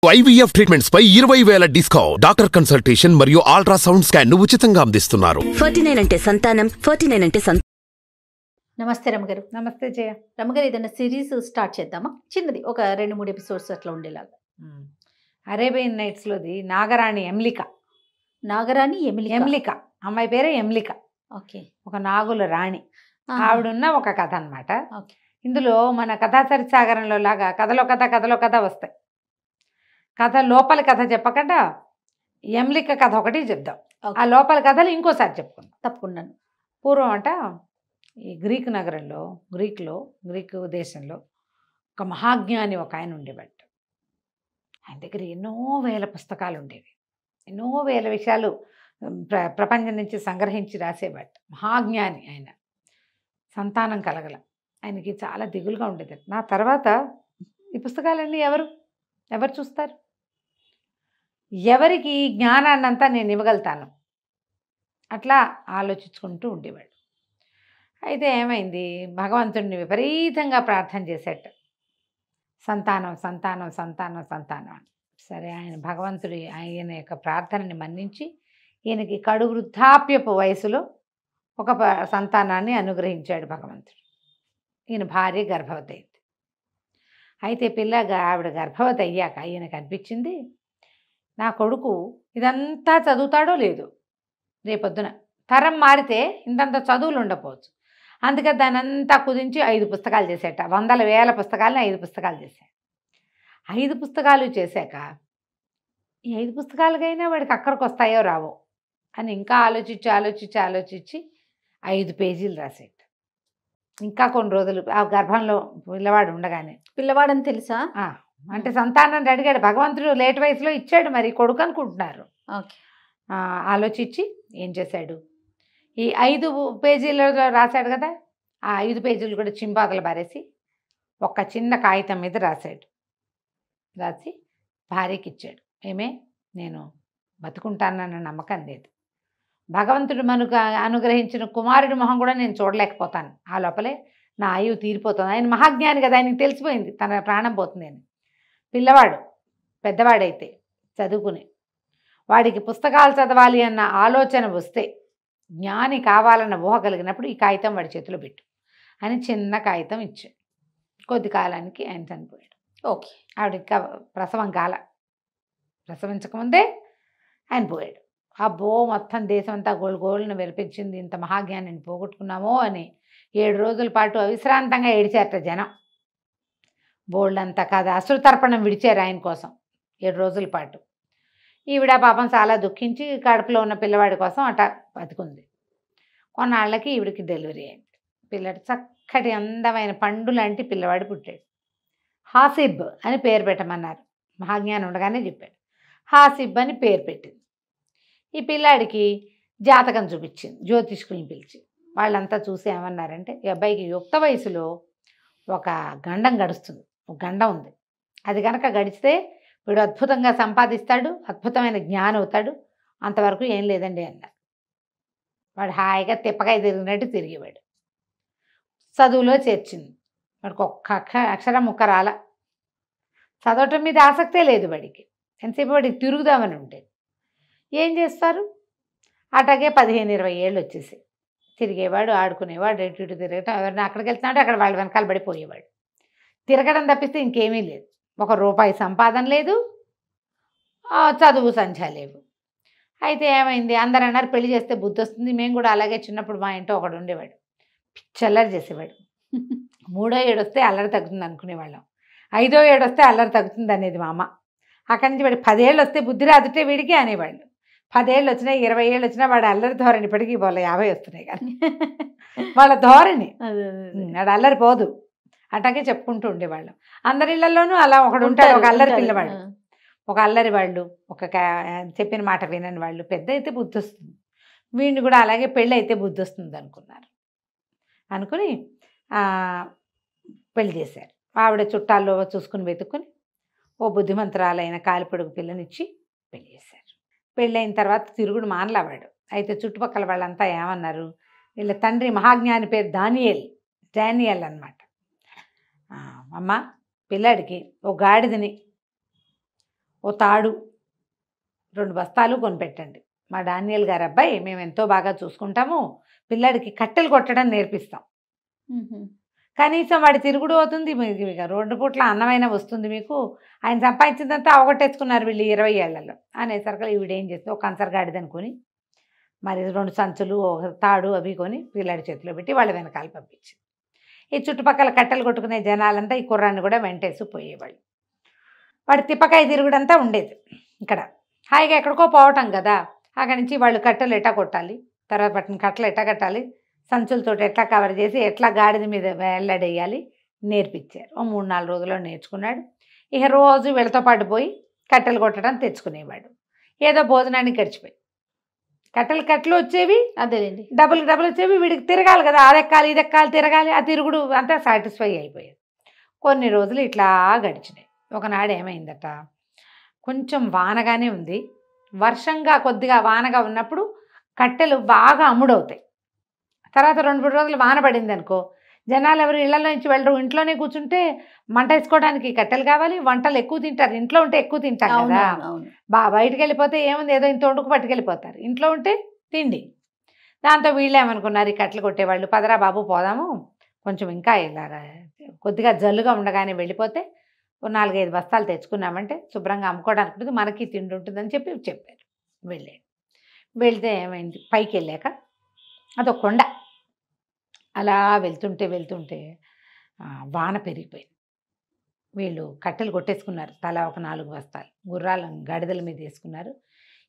IVF treatments పై 20,000 discount. Doctor consultation మరియు ultrasound scan ను ఉచితంగా అందిస్తున్నారు. 49 అంటే సంతానం, 49 అంటే నమస్తే రమగారు. నమస్తే జయ. రమగారు, ఏదైనా సిరీస్ స్టార్ట్ చేద్దామా? చిన్నది, ఒక 2-3 ఎపిసోడ్స్ అట్లా ఉండేలాగా. అరేబియన్ నైట్స్లోది నాగరాణి ఎమ్లిక. నాగరాణి ఎమ్లిక అమ్మాయి పేరే ఎమ్లిక. ఓకే. ఒక నాగుల రాణి. ఆవిడున్న ఒక కథ అనమాట. ఓకే. ఇందులో మన కథా సరిసాగరంలో లాగా కథలో కథ వస్తాయి. కథ లోపల కథ చెప్పకుండా ఎమ్లిక కథ ఒకటి చెప్దాం. ఆ లోపల కథలు ఇంకోసారి చెప్పుకుందాం. తప్పకుండాను. పూర్వం అంట ఈ గ్రీకు నగరంలో గ్రీకు దేశంలో ఒక మహాజ్ఞాని ఒక ఆయన ఉండేవాడు. ఆయన దగ్గర ఎన్నో వేల పుస్తకాలు ఉండేవి. ఎన్నో వేల విషయాలు ప్రపంచం నుంచి సంగ్రహించి రాసేవాడు. మహాజ్ఞాని ఆయన. సంతానం కలగల. ఆయనకి చాలా దిగులుగా ఉండేది. నా తర్వాత ఈ పుస్తకాలన్నీ ఎవరు చూస్తారు? ఎవరికి జ్ఞానాన్నంతా నేను ఇవ్వగలుగుతాను? అట్లా ఆలోచించుకుంటూ ఉండేవాడు. అయితే ఏమైంది, భగవంతుడిని విపరీతంగా ప్రార్థన చేసేట. సంతానం సంతానం సంతానం సంతానం అని. సరే, ఆయన యొక్క ప్రార్థనని మన్నించి ఈయనకి కడు వృద్ధాప్యపు వయసులో ఒక సంతానాన్ని అనుగ్రహించాడు భగవంతుడు. ఈయన భార్య గర్భవతి అయింది. అయితే ఆవిడ గర్భవతి అయ్యాక ఈయనకు అనిపించింది, నా కొడుకు ఇదంతా చదువుతాడో లేదో, రేపొద్దున తరం మారితే ఇంతంత చదువులు ఉండకపోవచ్చు. అందుకే దానంతా కుదించి 5 పుస్తకాలు చేసేట. 100,000 పుస్తకాలని 5 పుస్తకాలు చేశాడు. 5 పుస్తకాలు చేశాక ఈ 5 పుస్తకాలకైనా వాడికి అక్కడికి వస్తాయో రావో అని ఇంకా ఆలోచించి 5 పేజీలు రాసేట. ఇంకా కొన్ని రోజులు ఆ గర్భంలో పిల్లవాడు ఉండగానే, పిల్లవాడని తెలుసా? అంటే సంతానాన్ని అడిగాడు భగవంతుడు. లేట్ వయసులో ఇచ్చాడు, మరి కొడుకు అనుకుంటున్నారు. ఓకే. ఆలోచించి ఏం చేశాడు, ఈ 5 పేజీలలో రాశాడు కదా, ఆ 5 పేజీలు కూడా చింపాతలు పారేసి ఒక చిన్న కాగితం మీద రాశాడు. రాసి భార్యకి ఇచ్చాడు. నేను బతుకుంటానన్న నమ్మకం లేదు. భగవంతుడు మనకు అనుగ్రహించిన కుమారుడి మొహం కూడా నేను చూడలేకపోతాను. ఆ లోపలే నా ఆయువు తీరిపోతుంది. ఆయన మహాజ్ఞాని కదా, ఆయనకి తెలిసిపోయింది తన ప్రాణం పోతుంది అని. పిల్లవాడు పెద్దవాడైతే చదువుకుని వాడికి పుస్తకాలు చదవాలి అన్న ఆలోచన వస్తే, జ్ఞాని కావాలన్న ఊహ కలిగినప్పుడు ఈ కాగితం వాడి చేతిలో పెట్టు అని చిన్న కాగితం ఇచ్చాడు. కొద్ది కాలానికి ఆయన చనిపోయాడు. ఓకే. ఆవిడ ఇంకా ప్రసవించకముందే ఆయన పోయాడు. అబ్బో, మొత్తం దేశం అంతా గోళ్ళను వెలిపించింది. ఇంత మహాజ్ఞానిని పోగొట్టుకున్నామో అని 7 రోజుల పాటు అవిశ్రాంతంగా ఏడిచారట జనం. బోళ్ళంతా కాదు, అశ్రుతర్పణం విడిచారు ఆయన కోసం 7 రోజుల పాటు. ఈవిడ పాపం చాలా దుఃఖించి కడుపులో ఉన్న పిల్లవాడి కోసం అట బతుకుంది. కొన్నాళ్ళకి ఈవిడికి డెలివరీ అయింది. పిల్లడు చక్కటి అందమైన పండు లాంటి పిల్లవాడు పుట్టాడు. హాసిబ్ అని పేరు పెట్టమన్నారు. మహాజ్ఞానం ఉండగానే చెప్పాడు. హాసిబ్ అని పేరు పెట్టింది. ఈ పిల్లాడికి జాతకం చూపించింది జ్యోతిష్కుల్ని పిలిచి. వాళ్ళంతా చూసి ఏమన్నారంటే, ఈ అబ్బాయికి యుక్త వయసులో ఒక గండం గడుస్తుంది, ఒక గండం ఉంది. అది కనుక గడిస్తే వీడు అద్భుతంగా సంపాదిస్తాడు, అద్భుతమైన జ్ఞానం అవుతాడు. అంతవరకు ఏం లేదండి అన్నారు. వాడు హాయిగా తిప్పకాయ తిరిగినట్టు తిరిగేవాడు. చదువులో చేర్చింది. వాడికి ఒక్క అక్షరం ముక్క రాల. చదవటం మీద ఆసక్తే లేదు వాడికి. ఎంతసేపు వాడికి తిరుగుదామని ఉండేది. ఏం చేస్తారు, అట్లాగే 15-20 ఏళ్ళు వచ్చేసి తిరిగేవాడు, ఆడుకునేవాడు, ఇటు తిరగటం. ఎవరైనా అక్కడికి వెళ్తున్నాడు, అక్కడ వాళ్ళ వెనకాల పడిపోయేవాడు. తిరగడం తప్పిస్తే ఇంకేమీ లేదు. ₹1 సంపాదన లేదు, చదువు సంధ్య లేవు. అయితే ఏమైంది, అందరు అన్నారు పెళ్లి చేస్తే బుద్ధి వస్తుంది. మేము కూడా అలాగే చిన్నప్పుడు మా ఇంట్లో ఒకడు ఉండేవాడు, పిచ్చల్లరి చేసేవాడు. 3వ ఏడు వస్తే అల్లరి తగ్గుతుంది అనుకునేవాళ్ళం. 5వ ఏడు వస్తే అల్లరి తగ్గుతుంది అనేది మా అమ్మ. అక్కడి నుంచి వాడు 10 ఏళ్ళు వస్తే బుద్ధి రాదుటే వీడికి అనేవాళ్ళు. 10 ఏళ్ళు వచ్చినా 20 ఏళ్ళు వచ్చినా వాడు అల్లరి ధోరణి ఇప్పటికీ పోలే. 50 వస్తున్నాయి కానీ వాళ్ళ ధోరణి, వాడు అల్లరి పోదు. అట్లాగే చెప్పుకుంటూ ఉండేవాళ్ళం. అందరి ఇళ్లలోనూ అలా ఒకడు ఉంటాడు, ఒక అల్లరి పిల్లవాడు, ఒక అల్లరి వాళ్ళు, ఒక చెప్పిన మాట వినని వాళ్ళు. పెద్ద అయితే బుద్ధి వస్తుంది, వీడిని కూడా అలాగే పెళ్ళి అయితే బుద్ధి వస్తుంది అనుకుని పెళ్లి చేశారు. ఆవిడ చుట్టాల్లో చూసుకుని వెతుక్కుని ఓ బుద్ధిమంతురాలైన కాలిపొడుగు పిల్లనిచ్చి పెళ్లి చేశారు. పెళ్ళైన తర్వాత తిరుగుడు మానలవాడు. అయితే చుట్టుపక్కల వాళ్ళంతా ఏమన్నారు, వీళ్ళ తండ్రి మహాజ్ఞాని పేరు డానియల్ అన్నమాట. అమ్మ పిల్లాడికి ఓ గాడిదని ఓ తాడు 2 బస్తాలు కొనిపెట్టండి. మా డానియల్ గారు అబ్బాయి మేము ఎంతో బాగా చూసుకుంటాము, పిల్లాడికి కట్టెలు కొట్టడం నేర్పిస్తాం, కనీసం వాడి తిరుగుడు అవుతుంది, మీకు ఇక 2 పూట్ల అన్నమైన వస్తుంది మీకు, ఆయన సంపాదించిందంతా అవగొట్టేసుకున్నారు వీళ్ళు 20 ఏళ్లలో అనేసరికి ఈవిడేం చేస్తే ఒక కంచరగాడిదనుకొని మరి 2 సంచులు ఒక తాడు అవి కొని పిల్లాడి చేతిలో పెట్టి వాళ్ళ వెనకాల పంపించింది. ఈ చుట్టుపక్కల కట్టెలు కొట్టుకునే జనాలంతా ఈ కుర్రాన్ని కూడా వెంటేసి పోయేవాళ్ళు. వాడి తిప్పకాయ తిరుగుడంతా ఉండేది. ఇక్కడ హాయిగా ఎక్కడికో పోవటం కదా, అక్కడి నుంచి వాళ్ళు కట్టెలు ఎట్టా కొట్టాలి, తర్వాత పట్టిన కట్టెలు ఎట్టా కట్టాలి, సంచులతో ఎట్లా కవర్ చేసి ఎట్లా గాడిద మీద వెళ్ళడేయాలి నేర్పించారు. ఓ 3-4 రోజుల్లో నేర్చుకున్నాడు. ఇక రోజు వీళ్ళతో పాటు పోయి కట్టెలు కొట్టడం తెచ్చుకునేవాడు. ఏదో భోజనానికి గడిచిపోయి కట్టెలు వచ్చేవి, అదేలేండి. డబ్బులు వచ్చేవి, వీడికి తిరగాలి కదా, అదెక్కాలి ఇదెక్కాలి తిరగాలి, ఆ తిరుగుడు అంతా సాటిస్ఫై అయిపోయేది. కొన్ని రోజులు ఇట్లా గడిచినాయి. ఒకనాడు ఏమైందట, కొంచెం వానగానే ఉంది, వర్షంగా కొద్దిగా వానగా ఉన్నప్పుడు కట్టెలు బాగా అమ్ముడవుతాయి. తర్వాత 2-3 రోజులు వాన పడింది అనుకో, జనాలు ఎవరు ఇళ్లలో నుంచి వెళ్ళరు, ఇంట్లోనే కూర్చుంటే మంట వేసుకోవడానికి కట్టెలు కావాలి, వంటలు ఎక్కువ తింటారు, ఇంట్లో ఉంటే ఎక్కువ తింటాం కదా, బయటికి వెళ్ళిపోతే ఏముంది ఏదో ఇంత వండుకు పట్టుకెళ్ళిపోతారు, ఇంట్లో ఉంటే తిండి. దాంతో వీళ్ళు ఏమనుకున్నారు, ఈ కట్టెలు కొట్టేవాళ్ళు, పదరా బాబు పోదాము, కొంచెం ఇంకా ఇలాగా కొద్దిగా జల్లుగా ఉండగానే వెళ్ళిపోతే ఓ 4-5 బస్తాలు తెచ్చుకున్నామంటే శుభ్రంగా అమ్ముకోవడానికి ఉంటుంది, మనకి తిండి ఉంటుందని చెప్పారు. వెళ్తే ఏమైంది, పైకి వెళ్ళాక అదొక కొండ, అలా వెళ్తుంటే వాన పెరిగిపోయింది. వీళ్ళు కట్టెలు కొట్టేసుకున్నారు, తలా ఒక 4 బస్తాలు గుర్రాల గడిదల మీద వేసుకున్నారు.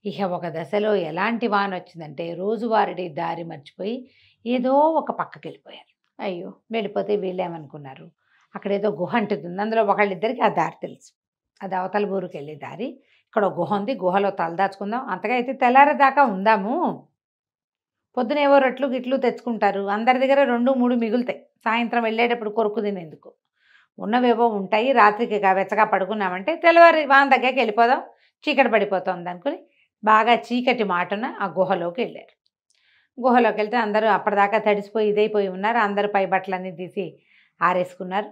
ఇక ఒక దశలో ఎలాంటి వాన వచ్చిందంటే రోజువారీ దారి మర్చిపోయి ఏదో ఒక పక్కకి వెళ్ళిపోయారు. అయ్యో, వెళ్ళిపోతే వీళ్ళు ఏమనుకున్నారు, అక్కడ ఏదో గుహ అంటుంది, అందులో ఒకళ్ళిద్దరికి ఆ దారి తెలుసు, అది అవతల ఊరికి వెళ్ళే దారి, ఇక్కడ ఒక గుహ ఉంది, గుహలో తలదాచుకుందాం, అంతగా అయితే తెల్లారేదాకా ఉందాము, పొద్దునేవో రొట్లు గిట్లు తెచ్చుకుంటారు, అందరి దగ్గర 2-3 మిగులుతాయి, సాయంత్రం వెళ్ళేటప్పుడు కొరుకు తినేందుకు ఉన్నవేవో ఉంటాయి, రాత్రికి వెచ్చగా పడుకున్నామంటే తెల్లవారి వాన దగ్గరికి వెళ్ళిపోదాం, చీకటి పడిపోతుంది అనుకుని బాగా చీకటి మాటున ఆ గుహలోకి వెళ్ళారు. గుహలోకి వెళ్తే అందరూ అప్పటిదాకా తడిసిపోయి ఇదైపోయి ఉన్నారు, అందరూ పై బట్టలన్నీ తీసి ఆరేసుకున్నారు.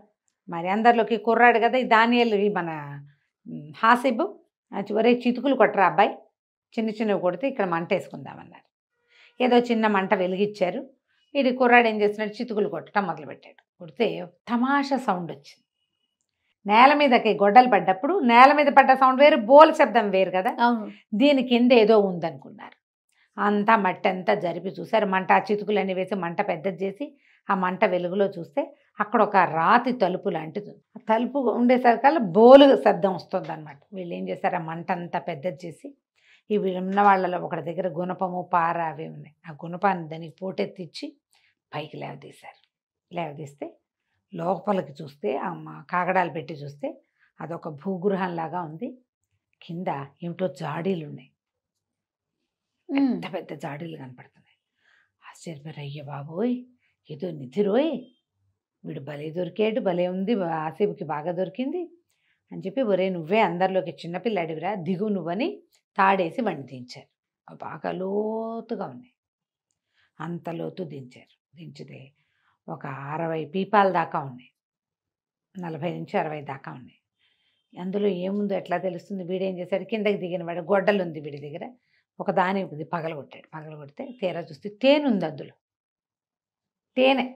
మరి అందరిలోకి కుర్రాడు కదా, ఈ దానియేలు మన హాసిబు చివరి చితుకులు కొట్టరా అబ్బాయి, చిన్నవి కొడితే ఇక్కడ మంట వేసుకుందామన్నారు. ఏదో చిన్న మంట వెలిగించారు. వీడి కుర్రాడు ఏం చేస్తున్నాడు, చితుకులు కొట్టడం మొదలుపెట్టాడు. కొడితే తమాషా సౌండ్ వచ్చింది. నేల మీదకి గొడ్డలు పడ్డప్పుడు నేల మీద పడ్డ సౌండ్ వేరు, బోల్ శబ్దం వేరు కదా, దీని కింద ఏదో ఉందనుకున్నారు. అంతా మట్టి అంతా జరిపి చూశారు, మంట ఆ చితుకులన్నీ వేసి మంట పెద్దది చేసి ఆ మంట వెలుగులో చూస్తే అక్కడ ఒక రాతి తలుపు లాంటిది, ఆ తలుపు ఉండేసరికల్లా బోలు శబ్దం వస్తుంది అనమాట. వీళ్ళు ఏం చేశారు, ఆ మంట అంతా పెద్దది చేసి ఇవి ఉన్న వాళ్ళలో ఒకటి దగ్గర గుణపము పార అవి ఉన్నాయి, ఆ గుణపాన్ని దానికి పోటెత్తిచ్చి పైకి లేవదీస్తే లోపలికి చూస్తే కాగడాలు పెట్టి చూస్తే అదొక భూగృహంలాగా ఉంది. కింద ఏమిటో జాడీలు ఉన్నాయి, పెద్ద జాడీలు కనపడుతున్నాయి. ఆశ్చర్యపోయారు, అయ్య బాబోయ్ ఏదో నిధిరోయ్, వీడు భలే దొరికాడు, భలే ఉంది, ఆసేపుకి బాగా దొరికింది అని చెప్పి, ఒరే నువ్వే అందరిలోకి చిన్నపిల్లాడివిరా, దిగు నువ్వని తాడేసి బండి దించారు. బాగా లోతుగా ఉన్నాయి, అంత లోతు దించారు. దించితే ఒక 60 పీపాల దాకా ఉన్నాయి, 40 నుంచి 60 దాకా ఉన్నాయి. అందులో ఏముందో ఎట్లా తెలుస్తుంది, వీడేం చేశాడు, కిందకి దిగిన వాడు గొడ్డలు ఉంది వీడి దగ్గర, ఒక దాని పగలగొడితే తీరా చూస్తే తేనె ఉంది, అందులో తేనె.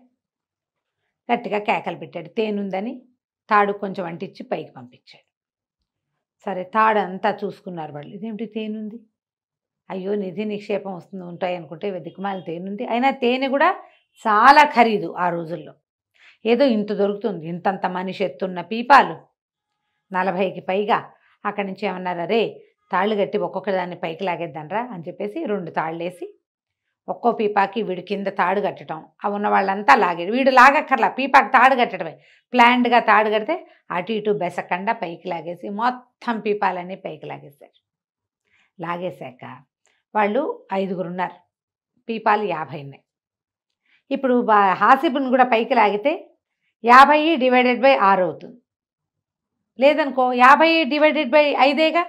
గట్టిగా కేకలు పెట్టాడు, తేనుందని తాడు కొంచెం అంటించి పైకి పంపించాడు. సరే తాడు అంతా చూసుకున్నారు వాళ్ళు, ఇదేమిటి తేనుంది, అయ్యో నిధి నిక్షేపం ఉంటాయి అనుకుంటే దిక్కుమాల తేనుంది. అయినా తేనె కూడా చాలా ఖరీదు ఆ రోజుల్లో, ఏదో ఇంత దొరుకుతుంది, ఇంతంత మనిషి ఎత్తున్న పీపాలు 40కి పైగా. అక్కడి నుంచి ఏమన్నారు, అరే తాళ్ళు కట్టి ఒక్కొక్క దాన్ని పైకి లాగేద్దానరా అని చెప్పేసి 2 తాళ్ళు వేసి ఒక్కో పీపాకి వీడు కింద తాడు కట్టడం, అవి ఉన్న వాళ్ళంతా లాగాడు. వీడు లాగక్కర్లా, పీపాకి తాడు కట్టడమే, ప్లాంట్గా తాడు కడితే అటు ఇటు బెసకుండా పైకి లాగేసి మొత్తం పీపాలన్నీ పైకి లాగేశారు. లాగేశాక వాళ్ళు 5గురు ఉన్నారు, పీపాలు 50 ఉన్నాయి. ఇప్పుడు హాసిబుని కూడా పైకి లాగితే 50 డివైడెడ్ బై 6 అవుతుంది. లేదనుకో 50 డివైడెడ్ బై 5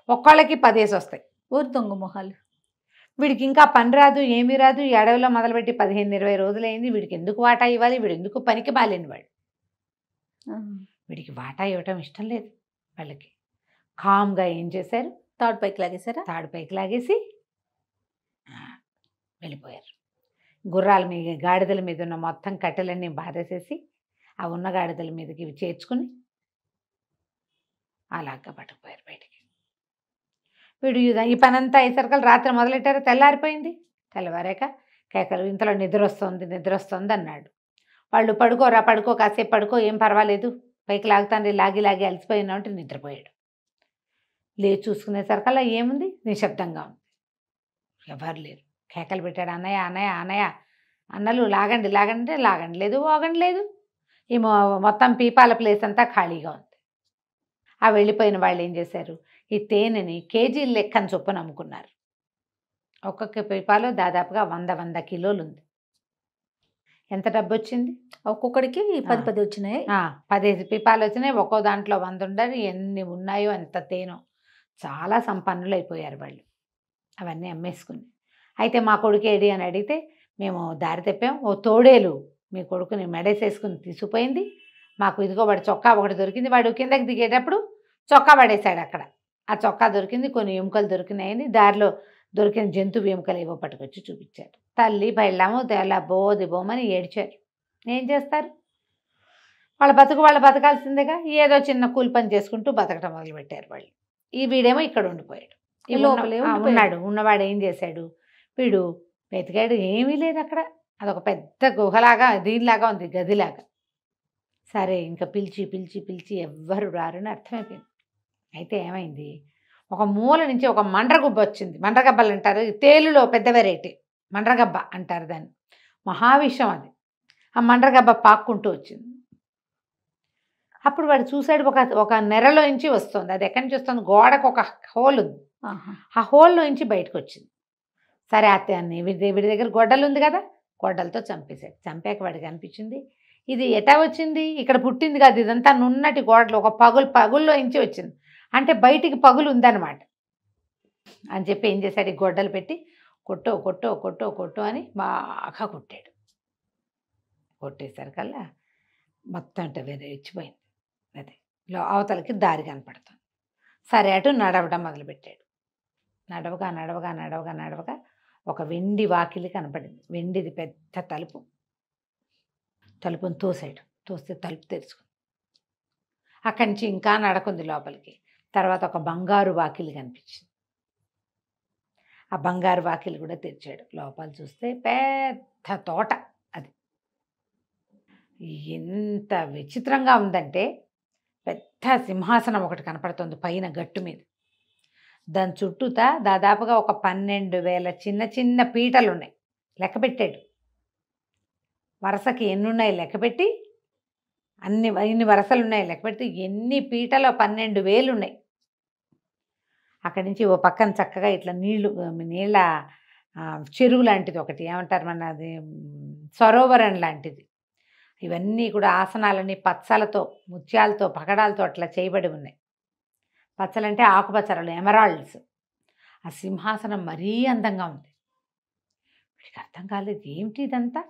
ఒక్కళ్ళకి 10 వస్తాయి. ఊరు దొంగ మొహాలు. వీడికి ఇంకా పని రాదు, ఏమీ రాదు, ఈ అడవిలో మొదలుపెట్టి 15-20 రోజులైంది, వీడికి ఎందుకు వాటా ఇవ్వాలి, వీడు ఎందుకు పనికి మాలిన వాడు, వీడికి వాటా ఇవ్వటం ఇష్టం లేదు వాళ్ళకి. కామ్గా ఏం చేశారు, థర్డ్ పైకి లాగేశారా? తాడు పైకి లాగేసి వెళ్ళిపోయారు. గుర్రాల మీద గాడిదల మీద ఉన్న మొత్తం కట్టెలన్నీ బాధేసేసి ఆ ఉన్న గాడిదల మీదకి ఇవి చేర్చుకుని అలాగా పట్టుకుపోయారు బయటికి. వీడు ఈ పనంతా అయ్యేసరికి రాత్రి మొదలెట్టారు. తెల్లారిపోయింది. తెల్లవారాక కేకలు, ఇంతలో నిద్ర వస్తుంది అన్నాడు. వాళ్ళు పడుకో కాసేపు పడుకో, ఏం పర్వాలేదు, పైకి లాగుతాను, లాగి అలసిపోయినా అంటే నిద్రపోయాడు. లేచి చూసుకునేసరికల్లా ఏముంది, నిశ్శబ్దంగా ఉంది, ఎవరు లేరు. కేకలు పెట్టాడు, అన్నయ్య అన్నలు లాగండి లేదు, ఓగండి లేదు. ఈ మొత్తం పీపాల ప్లేస్ అంతా ఖాళీగా ఉంది. ఆ వెళ్ళిపోయిన వాళ్ళు ఏం చేశారు, ఈ తేనెని కేజీల లెక్కన చొప్పున అమ్ముకున్నారు. ఒక్కొక్క పీపాలో దాదాపుగా 100 కిలోలు ఉంది. ఎంత డబ్బు వచ్చింది? ఒక్కొక్కడికి 10 వచ్చినాయి. 15 పీపాలు వచ్చినాయి. ఒక్కో దాంట్లో 100 ఉండాలి. ఎన్ని ఉన్నాయో ఎంత తేనో. చాలా సంపన్నులు అయిపోయారు వాళ్ళు అవన్నీ అమ్మేసుకుని. అయితే మా కొడుకు ఏడి అని అడిగితే, మేము దారి తెప్పాం, ఓ తోడేలు మీ కొడుకుని మెడేసేసుకుని తీసుకుపోయింది, మాకు ఇదిగో వాడి చొక్కా ఒకటి దొరికింది, వాడు కిందకి దిగేటప్పుడు చొక్కా పడేశాడు అక్కడ, ఆ చొక్కా దొరికింది, కొన్ని ఎముకలు దొరికినాయని దారిలో దొరికిన జంతువు ఎముకలు ఏవో పట్టుకొచ్చి చూపించారు. తల్లి బయళ్ళము తెల్ల బోమని ఏడ్చారు. ఏం చేస్తారు, వాళ్ళ బతకాల్సిందేగా. ఏదో చిన్న కూలి పని చేసుకుంటూ బతకటం మొదలుపెట్టారు వాళ్ళు. ఈ వీడేమో ఇక్కడ ఉండిపోయాడు. ఉన్నాడు. ఉన్నవాడు ఏం చేశాడు, వీడు వెతికాడు, ఏమీ లేదు అక్కడ. అదొక పెద్ద గుహలాగా, దీనిలాగా ఉంది, గదిలాగా. సరే ఇంకా పిలిచి ఎవ్వరు రారని అర్థమైపోయింది. అయితే ఏమైంది, ఒక మూల నుంచి ఒక మండ్రగుబ్బ వచ్చింది. మండ్రగబ్బలు అంటారు, తేలులో పెద్ద వెరైటీ మండ్రగబ్బ అంటారు దాన్ని. మహావిషం అది. ఆ మండ్రగబ్బ పాక్కుంటూ వచ్చింది. అప్పుడు వాడు చూశాడు, ఒక నెరలో నుంచి వస్తుంది. అది ఎక్కడి నుంచి వస్తుంది, గోడకు ఒక హోల్ ఉంది, ఆ హోల్లో నుంచి బయటకు వచ్చింది. సరే అన్ని వీడి దగ్గర గొడ్డలు ఉంది కదా, గొడ్డలతో చంపేశాడు. చంపాక వాడికి అనిపించింది, ఇది ఎటా వచ్చింది, ఇక్కడ పుట్టింది కాదు, ఇదంతా నున్నటి గోడలు, ఒక పగుల్లో నుంచి వచ్చింది, అంటే బయటికి పగులు ఉందన్నమాట అని చెప్పి ఏం చేశాడు, ఈ గొడ్డలు పెట్టి కొట్టు అని బాగా కొట్టాడు. కొట్టేసరికల్లా మొత్తం అంటే వేరే ఇచ్చిపోయింది. అది అవతలకి దారి కనపడుతుంది. సరే అటు నడవడం మొదలుపెట్టాడు. నడవగా ఒక వెండి వాకిలి కనపడింది. వెండిది పెద్ద తలుపుని తోస్తే తలుపు తెరుచుకుంది. అక్కడి నుంచి ఇంకా నడకుంది లోపలికి. తర్వాత ఒక బంగారు వాకిలి కనిపించింది. ఆ బంగారు వాకిలి కూడా తెరిచాడు. లోపల చూస్తే పెద్ద తోట. అది ఎంత విచిత్రంగా ఉందంటే, పెద్ద సింహాసనం ఒకటి కనపడుతుంది పైన గట్టు మీద. దాని చుట్టూతా దాదాపుగా ఒక 12,000 చిన్న పీటలు ఉన్నాయి. లెక్క పెట్టాడు, వరుసకి ఎన్ని ఉన్నాయి లెక్కపెట్టి, ఇన్ని వరుసలు ఉన్నాయి లెక్కపెట్టి, ఎన్ని పీటలో 12,000 ఉన్నాయి. అక్కడి నుంచి ఓ పక్కన చక్కగా ఇట్లా నీళ్ళ చెరువు లాంటిది ఒకటి, ఏమంటారు మన అది, సరోవరం లాంటిది. ఇవన్నీ కూడా ఆసనాలన్నీ పచ్చలతో, ముత్యాలతో, పగడాలతో అట్లా చేయబడి ఉన్నాయి. పచ్చలంటే ఆకుపచ్చలు, ఎమరాల్డ్స్. ఆ సింహాసనం మరీ అందంగా ఉంది. వీడికి అర్థం కాలేదు, ఏమిటి ఇదంతా.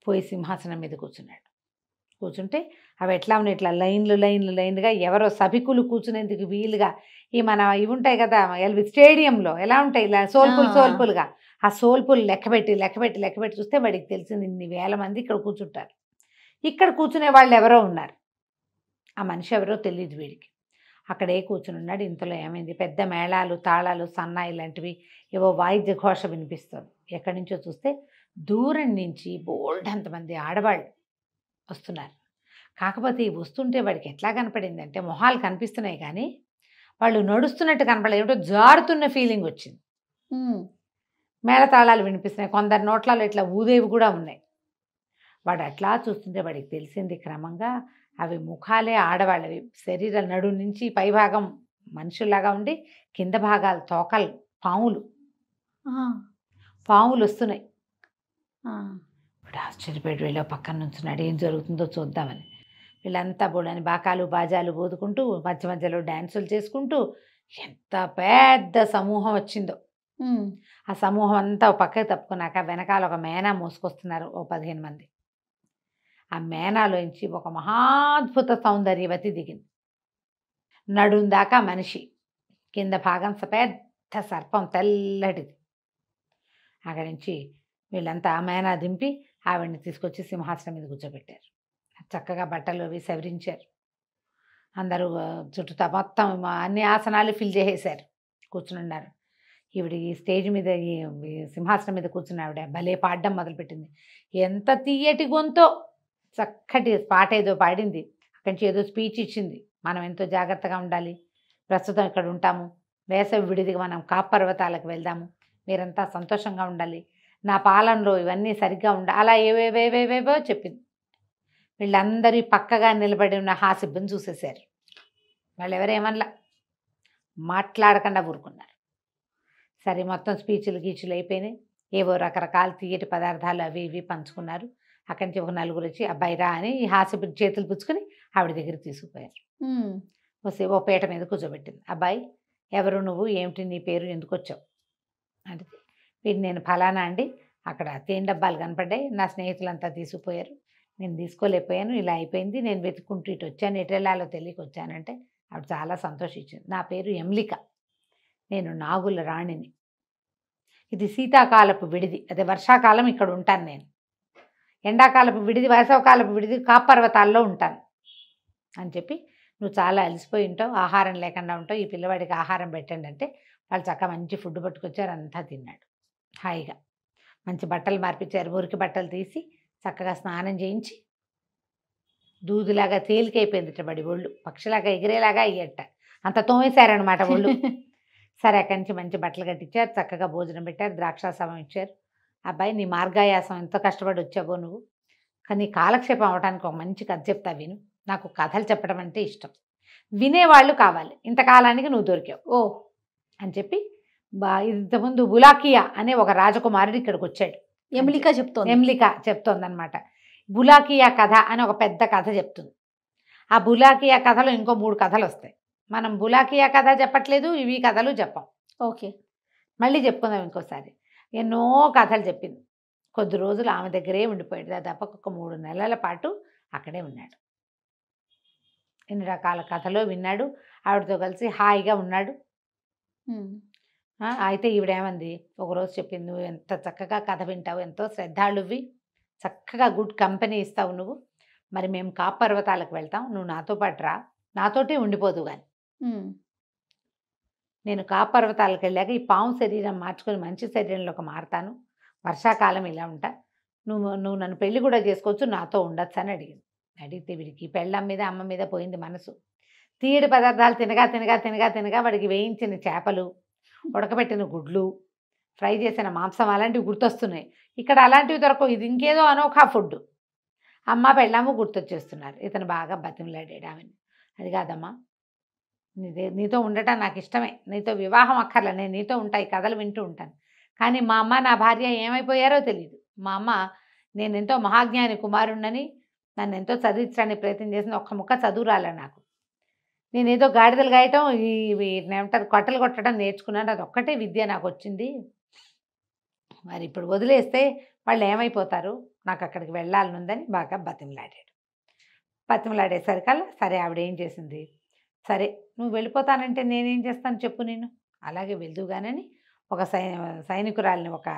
పోయి సింహాసనం మీద కూర్చుంటే అవి ఎట్లా ఉన్నాయి, ఇట్లా లైన్లుగా ఎవరో సభికులు కూర్చునేందుకు వీలుగా, ఇవి ఉంటాయి కదా స్టేడియంలో ఎలా ఉంటాయి, ఇలా సోల్పులుగా, ఆ సోల్పులు లెక్కపెట్టి చూస్తే వాడికి తెలిసింది, ఇన్ని వేల మంది ఇక్కడ కూర్చుంటారు. ఇక్కడ కూర్చునే వాళ్ళు ఎవరో ఉన్నారు. ఆ మనిషి ఎవరో తెలియదు వీడికి. అక్కడే కూర్చుని ఉన్నాడు. ఇంతలో ఏమైంది, పెద్ద మేళాలు, తాళాలు, సన్నాయి లాంటివి ఏవో వాయిద్య ఘోష వినిపిస్తుంది. ఎక్కడి నుంచో చూస్తే దూరం నుంచి బోల్డ్ అంతమంది ఆడవాళ్ళు వస్తున్నారు. కాకపోతే వస్తుంటే వాడికి ఎట్లా కనపడింది అంటే, మొహాలు కనిపిస్తున్నాయి కానీ వాళ్ళు నడుస్తున్నట్టు కనపడలేదు, ఏమిటో జారుతున్న ఫీలింగ్ వచ్చింది. మేళతాళాలు వినిపిస్తున్నాయి, కొందరు నోట్లలో ఇట్లా ఊదేవి కూడా ఉన్నాయి. వాడు అట్లా చూస్తుంటే వాడికి తెలిసింది క్రమంగా అవి ముఖాలే ఆడవాళ్ళవి. శరీరం నడు నుంచి పైభాగం మనుషుల్లాగా ఉండి, కింద భాగాలు తోకలు పాములు వస్తున్నాయి. ఇప్పుడు ఆశ్చర్యపోయి వీళ్ళ పక్కన నుంచున్నాడు, ఏం జరుగుతుందో చూద్దామని. వీళ్ళంతా బోడని బాకాలు బాజాలు బోదుకుంటూ మధ్యలో డ్యాన్సులు చేసుకుంటూ ఎంత పెద్ద సమూహం వచ్చిందో. ఆ సమూహం అంతా పక్కకి తప్పుకున్నాక వెనకాల ఒక మేనా మోసుకొస్తున్నారు, ఓ 15 మంది. ఆ మేనాలోంచి ఒక మహాద్భుత సౌందర్యవతి దిగింది. నడుం దాకా మనిషి, కింద భాగం పెద్ద సర్పం తెల్లటిది. అక్కడి నుంచి వీళ్ళంతా మేనా దింపి ఆవిడని తీసుకొచ్చి సింహాసనం మీద కూర్చోబెట్టారు. చక్కగా బట్టలు అవి సవరించారు. అందరూ చుట్టూ మొత్తం అన్ని ఆసనాలు ఫిల్ చేసేసారు. కూర్చునున్నారు. ఈవిడ ఈ స్టేజ్ మీద ఈ సింహాసనం మీద కూర్చున్న ఆవిడ భలే పాడడం మొదలుపెట్టింది. ఎంత తీయటి గొంతో, చక్కటి పాట ఏదో పాడింది. అక్కడి నుంచి ఏదో స్పీచ్ ఇచ్చింది. మనం ఎంతో జాగ్రత్తగా ఉండాలి, ప్రస్తుతం ఇక్కడ ఉంటాము, వేసవి విడిదిగా మనం కాపర్వతాలకు వెళ్దాము, మీరంతా సంతోషంగా ఉండాలి, నా పాలనలో ఇవన్నీ సరిగ్గా ఉండాలి, అలా ఏవేవేవేవేవో చెప్పింది. వీళ్ళందరూ పక్కగా నిలబడి ఉన్న హాసిబ్బని చూసేశారు. వాళ్ళు ఎవరేమన్నా మాట్లాడకుండా ఊరుకున్నారు. సరే, మొత్తం స్పీచ్లు గీచులు అయిపోయినాయి. ఏవో రకరకాల తీయటి పదార్థాలు అవి ఇవి పంచుకున్నారు. అక్కడి నుంచి ఒక నలుగురు వచ్చి అబ్బాయి రా అని ఈ హాసిబ్బ చేతులు పుచ్చుకొని ఆవిడ దగ్గరికి తీసుకుపోయారు. వస్తే ఓ పీట మీద కూర్చోబెట్టింది. అబ్బాయి, ఎవరు నువ్వు, ఏమిటి నీ పేరు, ఎందుకు వచ్చావు అంటే, వీడు నేను ఫలానా అండి, అక్కడ తేనె డబ్బాలు కనపడ్డాయి, నా స్నేహితులంతా తీసుకుపోయారు, నేను తీసుకోలేకపోయాను, ఇలా అయిపోయింది, నేను వెతుక్కుంటూ ఇటు వచ్చాను, ఎటు వెళ్ళాలో తెలియక వచ్చానంటే ఆవిడ చాలా సంతోషించింది. నా పేరు ఎమ్లిక, నేను నాగుల రాణిని, ఇది శీతాకాలపు విడిది, అదే వర్షాకాలం ఇక్కడ ఉంటాను, నేను ఎండాకాలపు విడిది, వేసవకాలపు విడిది కాపర్వతాల్లో ఉంటాను అని చెప్పి, నువ్వు చాలా అలసిపోయి ఉంటావు, ఆహారం లేకుండా ఉంటావు, ఈ పిల్లవాడికి ఆహారం పెట్టండి అంటే వాళ్ళు చక్కగా మంచి ఫుడ్ పట్టుకొచ్చారు. అంతా తిన్నాడు హాయిగా. మంచి బట్టలు మార్పించారు, మురికి బట్టలు తీసి చక్కగా స్నానం చేయించి, దూదిలాగా తేలికైపోయింది బడి ఒళ్ళు, పక్షిలాగా ఎగిరేలాగా అయ్యట, అంత తోమేశారనమాట ఒళ్ళు. సరే, అక్కడి నుంచి మంచి బట్టలు కట్టించారు, చక్కగా భోజనం పెట్టారు, ద్రాక్షాసమం ఇచ్చారు. అబ్బాయి, నీ మార్గాయాసం ఎంతో కష్టపడి వచ్చావో నువ్వు, కానీ కాలక్షేపం అవడానికి ఒక మంచి కథ చెప్తా విను, నాకు కథలు చెప్పడం అంటే ఇష్టం, వినేవాళ్ళు కావాలి, ఇంతకాలానికి నువ్వు దొరికావు ఓ అని చెప్పి, ఇంతకుముందు బులాకియా అనే ఒక రాజకుమారుడు ఇక్కడికి వచ్చాడు. ఎమ్లిక చెప్తోందనమాట. బులాకియా కథ అని ఒక పెద్ద కథ చెప్తుంది. ఆ బులాకియా కథలో ఇంకో 3 కథలు వస్తాయి. మనం బులాకియా కథ చెప్పట్లేదు, ఇవి కథలు చెప్పాం. ఓకే, మళ్ళీ చెప్పుకుందాం ఇంకోసారి. ఎన్నో కథలు చెప్పింది. కొద్ది రోజులు ఆమె దగ్గరే ఉండిపోయాడు. దాదాపు ఒక 3 నెలల పాటు అక్కడే ఉన్నాడు. ఎన్ని రకాల కథలో విన్నాడు, ఆవిడతో కలిసి హాయిగా ఉన్నాడు. అయితే ఈవిడేమంది, ఒకరోజు చెప్పింది, నువ్వు ఎంత చక్కగా కథ వింటావు, ఎంతో శ్రద్ధాళువి, చక్కగా గుడ్ కంపెనీ ఇస్తావు నువ్వు, మరి మేము కాపర్వతాలకు వెళ్తాం, నువ్వు నాతో పాటు రా, నాతోటే ఉండిపోదు కానీ, నేను కాపర్వతాలకు వెళ్ళాక ఈ పాము శరీరం మార్చుకొని మంచి శరీరంలోకి మారుతాను, వర్షాకాలం ఇలా ఉంటా, నువ్వు నన్ను పెళ్లి కూడా చేసుకోవచ్చు, నాతో ఉండొచ్చు అని అడిగింది. అడిగితే వీడికి పెళ్ళం మీద అమ్మ మీద పోయింది మనసు. తీయడి పదార్థాలు తినగా తినగా తినగా తినగా వాడికి వేయించిన చేపలు, ఉడకబెట్టిన గుడ్లు, ఫ్రై చేసిన మాంసం అలాంటివి గుర్తొస్తున్నాయి. ఇక్కడ అలాంటివి దొరకవు, ఇది ఇంకేదో అనోఖా ఫుడ్. అమ్మ పెళ్ళాము గుర్తొచ్చేస్తున్నారు. ఇతను బాగా బతిమలాడాడు ఆమెను. అది కాదమ్మా, నీతో ఉండటం నాకు ఇష్టమే, నీతో వివాహం అక్కర్లే, నేను నీతో ఉంటా, ఈ కథలు వింటూ ఉంటాను, కానీ మా అమ్మ నా భార్య ఏమైపోయారో తెలియదు. మా అమ్మ నేను ఎంతో మహాజ్ఞాని కుమారుణ్ణని, నన్ను ఎంతో చదివించడానికి ప్రయత్నం చేసింది, ఒక్క ముక్క చదువు రాలే నాకు, నేనేదో గాడిదలు గాయటం, ఏమంటారు కట్టలు కొట్టడం నేర్చుకున్నాను, అది ఒక్కటే విద్య నాకు వచ్చింది, మరి ఇప్పుడు వదిలేస్తే వాళ్ళు ఏమైపోతారు, నాకు అక్కడికి వెళ్ళాలనుందని బాగా బతిమలాడాడు. బతిమలాడేసరికల్లా సరే, ఆవిడ ఏం చేసింది, సరే నువ్వు వెళ్ళిపోతానంటే నేనేం చేస్తాను చెప్పు, నేను అలాగే వెళ్దుగానని ఒక సైనికురాలిని, ఒక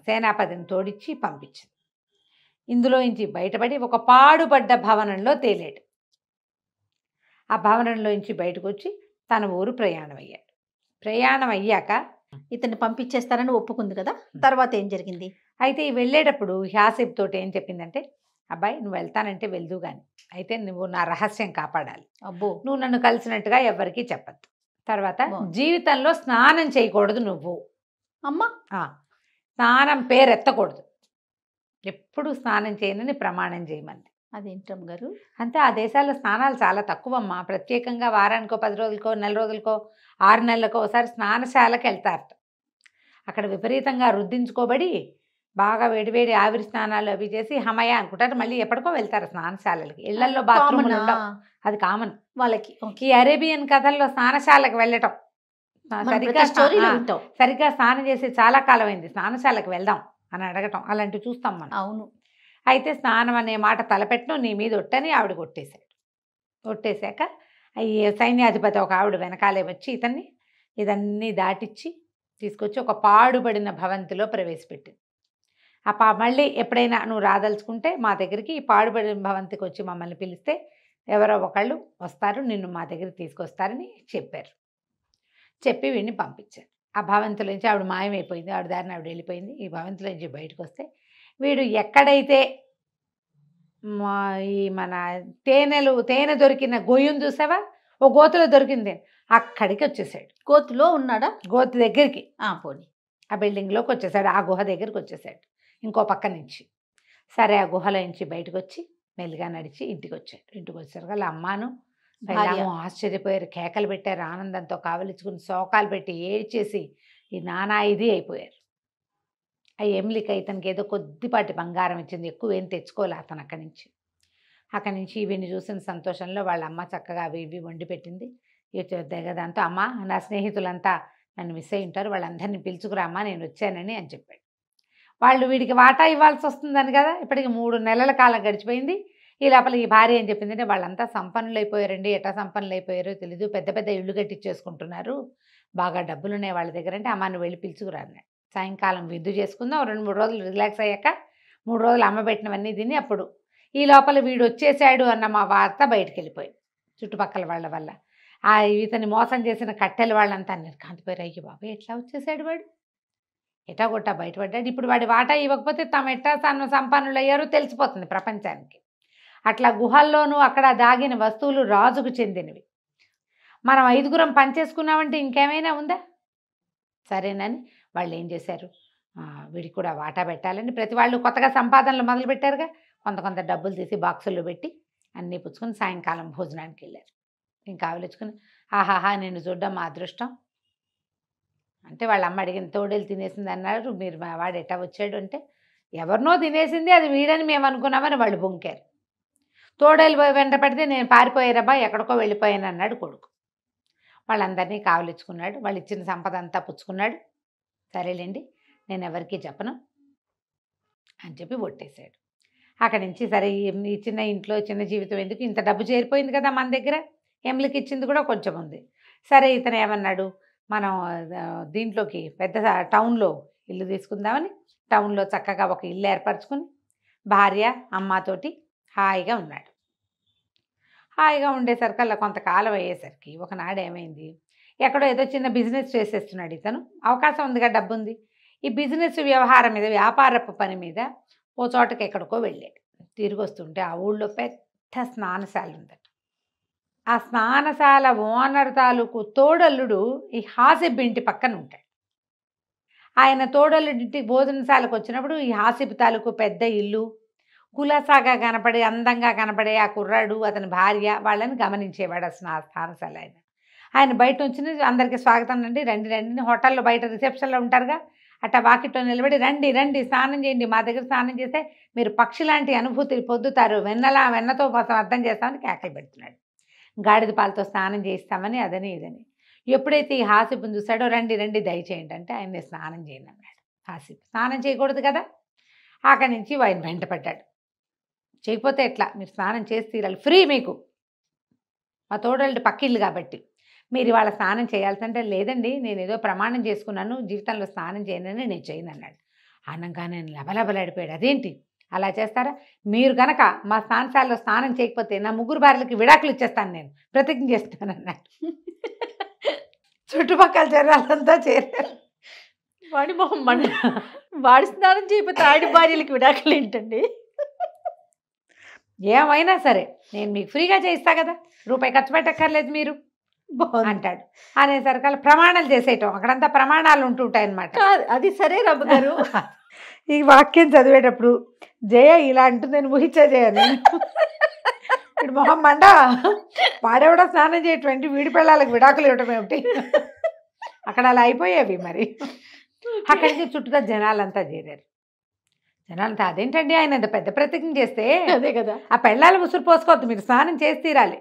సేనాపతిని తోడిచ్చి పంపించింది. ఇందులోంచి బయటపడి ఒక పాడుపడ్డ భవనంలో తేలాడు. ఆ భవనంలోంచి బయటకు వచ్చి తన ఊరు ప్రయాణం అయ్యాడు. ప్రయాణం అయ్యాక ఇతన్ని పంపించేస్తారని ఒప్పుకుంది కదా, తర్వాత ఏం జరిగింది? అయితే వెళ్ళేటప్పుడు హ్యాసిబ్ తోటి ఏం చెప్పిందంటే, అబ్బాయి నువ్వు వెళ్తానంటే వెళ్దు కానీ, అయితే నువ్వు నా రహస్యం కాపాడాలి, అబ్బో నువ్వు నన్ను కలిసినట్టుగా ఎవరికీ చెప్పద్దు, తర్వాత జీవితంలో స్నానం చేయకూడదు నువ్వు, అమ్మ స్నానం పేరెత్తకూడదు, ఎప్పుడు స్నానం చేయనని ప్రమాణం చేయమంది. అదేంటమ్మ గారు? అంటే ఆ దేశాల్లో స్నానాలు చాలా తక్కువమ్మా, ప్రత్యేకంగా వారానికో 10 రోజులకో నెల రోజులకో 6 నెలలకో ఒకసారి స్నానశాలకు వెళ్తారట. అక్కడ విపరీతంగా రుద్దించుకోబడి బాగా వేడివేడి ఆవిరి స్నానాలు అవి చేసి హమయ అనుకుంటారు, మళ్ళీ ఎప్పటికో వెళ్తారు స్నానశాలకి. ఇళ్లలో బాత్రూమ్ అది కామన్ వాళ్ళకి. ఈ అరేబియన్ కథల్లో స్నానశాలకు వెళ్ళటం, సరిగ్గా స్నానం చేసి చాలా కాలం అయింది, స్నానశాలకు వెళ్దాం అని అడగటం, అలాంటివి చూస్తాం మనం. అవును. అయితే స్నానం అనే మాట తలపెట్టను నీ మీద ఒట్టని ఆవిడ కొట్టేశాడు. కొట్టేశాక ఈ సైన్యాధిపతి ఒక ఆవిడ వెనకాలే వచ్చి ఇతన్ని ఇదన్నీ దాటిచ్చి తీసుకొచ్చి ఒక పాడుబడిన భవంతిలో ప్రవేశపెట్టింది. మళ్ళీ ఎప్పుడైనా నువ్వు రాదలుచుకుంటే మా దగ్గరికి ఈ పాడుబడిన భవంతికి వచ్చి మమ్మల్ని పిలిస్తే ఎవరో ఒకళ్ళు వస్తారు, నిన్ను మా దగ్గరికి తీసుకొస్తారని చెప్పారు. చెప్పి వీడిని పంపించారు. ఆ భవంతిలో నుంచి ఆవిడ మాయమైపోయింది, ఆవిడ దారిని ఆవిడ వెళ్ళిపోయింది. ఈ భవంతిలో నుంచి బయటకు వస్తే వీడు ఎక్కడైతే ఈ మన తేనె దొరికిన గొయ్యను చూసావా, ఓ గోతులో దొరికింది, అక్కడికి వచ్చేసాడు. కోతులో ఉన్నాడా? గోతు దగ్గరికి, పోనీ ఆ బిల్డింగ్లోకి వచ్చేసాడు, ఆ గుహ దగ్గరికి వచ్చేసాడు ఇంకో పక్క నుంచి. సరే ఆ గుహలో నుంచి బయటకు వచ్చి మెల్లిగా నడిచి ఇంటికి వచ్చాడు. ఇంటికి వచ్చారు వాళ్ళ అమ్మాను పెళ్ళాము ఆశ్చర్యపోయారు, కేకలు పెట్టారు, ఆనందంతో కావలించుకుని శోకాలు పెట్టి ఏడ్చేసి ఈ నానా ఇది అయిపోయారు. ఆ ఎమ్లిక ఇతనికి ఏదో కొద్దిపాటి బంగారం ఇచ్చింది, ఎక్కువ ఏం తెచ్చుకోలే అతను అక్కడి నుంచి. ఇవన్నీ చూసిన సంతోషంలో వాళ్ళ అమ్మ చక్కగా అవి ఇవి వండి పెట్టింది. దాంతో అమ్మ నా స్నేహితులంతా నన్ను మిస్ అయి ఉంటారు, వాళ్ళందరినీ పిలుచుకురామ్మా నేను వచ్చానని అని చెప్పాడు. వాళ్ళు వీడికి వాటా ఇవ్వాల్సి వస్తుందని కదా, ఇప్పటికి 3 నెలల కాలం గడిచిపోయింది. ఈ లోపల ఈ భార్య ఏం చెప్పిందంటే వాళ్ళంతా సంపన్నులు అయిపోయారండి, ఎట్టా సంపన్నులు అయిపోయారో తెలీదు, పెద్ద పెద్ద ఇళ్ళు కట్టించేసుకుంటున్నారు, బాగా డబ్బులు ఉన్నాయి వాళ్ళ దగ్గర అంటే అమ్మ నువ్వు వెళ్ళి పిలుచుకురా అన్నాడు. సాయంకాలం విందు చేసుకుందాం, 2-3 రోజులు రిలాక్స్ అయ్యాక 3 రోజులు అమ్మ పెట్టినవన్నీ తిని అప్పుడు ఈ లోపల వీడు వచ్చేసాడు అన్న మా వార్త బయటకు వెళ్ళిపోయింది చుట్టుపక్కల వాళ్ళ వల్ల. ఇతన్ని మోసం చేసిన కట్టెల వాళ్ళంతా నిర్కాంతిపోయారు, అయ్యి బాబు ఎట్లా వచ్చేసాడు వాడు, ఎటా కొట్టా బయటపడ్డాడు, ఇప్పుడు వాడి వాటా ఇవ్వకపోతే తమ ఎట్టా సంపన్నులు అయ్యారో తెలిసిపోతుంది ప్రపంచానికి. అట్లా గుహల్లోనూ అక్కడ దాగిన వస్తువులు రాజుకు చెందినవి. మనం 5గురం పనిచేసుకున్నామంటే ఇంకేమైనా ఉందా? సరేనని వాళ్ళు ఏం చేశారు, వీడికి కూడా వాటా పెట్టాలని ప్రతి వాళ్ళు కొత్తగా సంపాదనలు మొదలుపెట్టారుగా, కొంత డబ్బులు తీసి బాక్సుల్లో పెట్టి అన్నీ పుచ్చుకొని సాయంకాలం భోజనానికి వెళ్ళారు. ఇంకా ఆలోచించుకుని ఆహాహా నేను చూడ్డం మా అదృష్టం అంటే వాళ్ళ అమ్మ అడిగిన తోడేలు తినేసింది అన్నారు, మీరు వాడు ఎట్టా వచ్చాడు అంటే ఎవరినో తినేసింది, అది వీడని మేము అనుకున్నామని వాళ్ళు బొంకారు. తోడేలు వెంట పడితే నేను పారిపోయారబ్బా ఎక్కడికో వెళ్ళిపోయాను అన్నాడు కొడుకు. వాళ్ళందరినీ కావలించుకున్నాడు, వాళ్ళు ఇచ్చిన సంపద అంతా పుచ్చుకున్నాడు. సరేలేండి నేను ఎవరికీ చెప్పను అని చెప్పి ఒట్టేశాడు. అక్కడి నుంచి సరే ఈ చిన్న ఇంట్లో చిన్న జీవితం ఎందుకు, ఇంత డబ్బు చేరిపోయింది కదా మన దగ్గర, ఎమ్లికి ఇచ్చింది కూడా కొంచెం ఉంది. సరే ఇతను ఏమన్నాడు, మనం దీంట్లోకి పెద్ద టౌన్లో ఇల్లు తీసుకుందామని టౌన్లో చక్కగా ఒక ఇల్లు ఏర్పరచుకుని భార్య అమ్మతోటి హాయిగా ఉన్నాడు. హాయిగా ఉండేసరికల్లా కొంతకాలం అయ్యేసరికి ఒకనాడు ఏమైంది, ఎక్కడో ఏదో చిన్న బిజినెస్ చేసేస్తున్నాడు ఇతను, అవకాశం ఉందిగా, డబ్బు ఉంది. ఈ బిజినెస్ వ్యవహారం మీద వ్యాపారపు పని మీద ఓ చోటకి ఎక్కడికో వెళ్ళాడు. తిరిగి వస్తుంటే ఆ ఊళ్ళో పెద్ద స్నానశాల ఉందట. ఆ స్నానశాల ఓనర్ తాలూకు తోడల్లుడు ఈ హాసిబ్ ఇంటి పక్కన ఉంటాడు. ఆయన తోడల్లుడింటికి భోజనశాలకు వచ్చినప్పుడు ఈ హాసిబ్ తాలూకు పెద్ద ఇల్లు, కులాసాగా కనపడే అందంగా కనపడే ఆ కుర్రాడు అతని భార్య వాళ్ళని గమనించేవాడు. ఆ స్నానశాల ఆయన బయట నుంచి అందరికీ స్వాగతం రండి రండి రండి, హోటల్లో బయట రిసెప్షన్లో ఉంటారుగా, అట్లా వాకిట్లో నిలబడి రండి రండి స్నానం చేయండి, మా దగ్గర స్నానం చేస్తే మీరు పక్షి లాంటి అనుభూతి పొందుతారు, వెన్నతో అర్థం చేస్తామని కేకలు పెడుతున్నాడు. గాడిద పాలతో స్నానం చేయిస్తామని అదని ఇదని. ఎప్పుడైతే ఈ హాసిబ్ని చూశాడో రండి రండి దయచేయండి అంటే ఆయన్ని స్నానం చేయండి అన్నాడు. హాసిబ్ స్నానం చేయకూడదు కదా, అక్కడి నుంచి ఆయన వెంటపడ్డాడు. చేయకపోతే ఎట్లా, మీరు స్నానం చేసి తీరాలి, ఫ్రీ మీకు, మా తోడళ్ళు పక్కిళ్ళు కాబట్టి మీరు ఇవాళ స్నానం చేయాల్సింటే, లేదండి నేను ఏదో ప్రమాణం చేసుకున్నాను జీవితంలో స్నానం చేయనని నేను చేయను అన్నాడు. అనగానే లబలబలాడిపోయాడు. అదేంటి అలా చేస్తారా, మీరు కనుక మా స్నానశాలలో స్నానం చేయకపోతే నా 3 భార్యలకి విడాకులు ఇచ్చేస్తాను, నేను ప్రతిజ్ఞ చేస్తాను అన్నాడు. చుట్టుపక్కల జనాలంతా చేరారు. వాడి మొహం మండ, వాడి స్నానం చేయకపోతే ఆడి భార్యలకి విడాకులు ఏంటండి? ఏమైనా సరే నేను మీకు ఫ్రీగా చేయిస్తా కదా, రూపాయి ఖర్చు పెట్టక్కర్లేదు మీరు అంటాడు. అనేసరికల్ ప్రమాణాలు చేసేయటం, అక్కడంతా ప్రమాణాలు ఉంటుంటాయన్నమాట. అది సరే రమ్మ గారు. ఈ వాక్యం చదివేటప్పుడు జయ ఇలా అంటుందని ఊహించా జయని వీడు మొహం మండ, వాడెవడో స్నానం చేయటువంటి వీడి పిల్లలకు విడాకులు ఇవ్వటం ఏమిటి, అక్కడ అలా అయిపోయేవి. మరి అక్కడి నుంచి చుట్టూ జనాలంతా చేరారు. జనాలంతా అదేంటండి ఆయన ఇంత పెద్ద ప్రతిజ్ఞ చేస్తే, అదే కదా ఆ పెళ్ళాలు ముసురు పోసుకోవద్దు, మీరు స్నానం చేసి తీరాలి,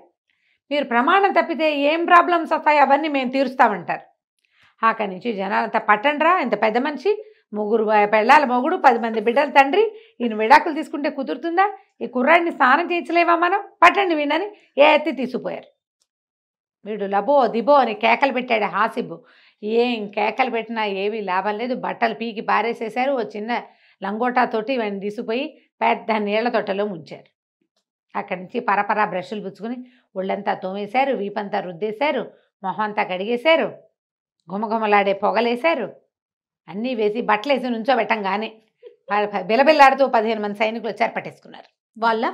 మీరు ప్రమాణం తప్పితే ఏం ప్రాబ్లమ్స్ వస్తాయి అవన్నీ మేము తీరుస్తామంటారు. అక్కడి నుంచి జనాలంతా పట్టండ్రా, ఇంత పెద్ద మనిషి, 3 పెళ్ళాల మొగుడు, 10 మంది బిడ్డల తండ్రి, ఈయన విడాకులు తీసుకుంటే కుదురుతుందా, ఈ కుర్రాడిని స్నానం చేయించలేవా మనం, పట్టండి వీణని ఏ ఎత్తి తీసుకుపోయారు. వీడు లబో దిబో అని కేకలు పెట్టాడు హాసిబ్. ఏం కేకలు పెట్టినా ఏమీ లాభం లేదు. బట్టలు పీకి పారేసేశారు. ఓ చిన్న లంగోటాతోటి ఇవన్నీ తీసుకుపోయి పెద్ద నీళ్ల తొట్టలో ముంచారు. అక్కడి నుంచి పరపరా బ్రష్లు పుచ్చుకొని ఒళ్ళంతా తోమేశారు, వీపంతా రుద్దేశారు, మొహం అంతా కడిగేశారు, గుమగుమలాడే పొగలేశారు, అన్నీ వేసి బట్టలు వేసి నుంచోబెట్టంగానే బిలబిల్లాడుతూ 15 మంది సైనికులు వచ్చారు, పట్టేసుకున్నారు. వాళ్ళ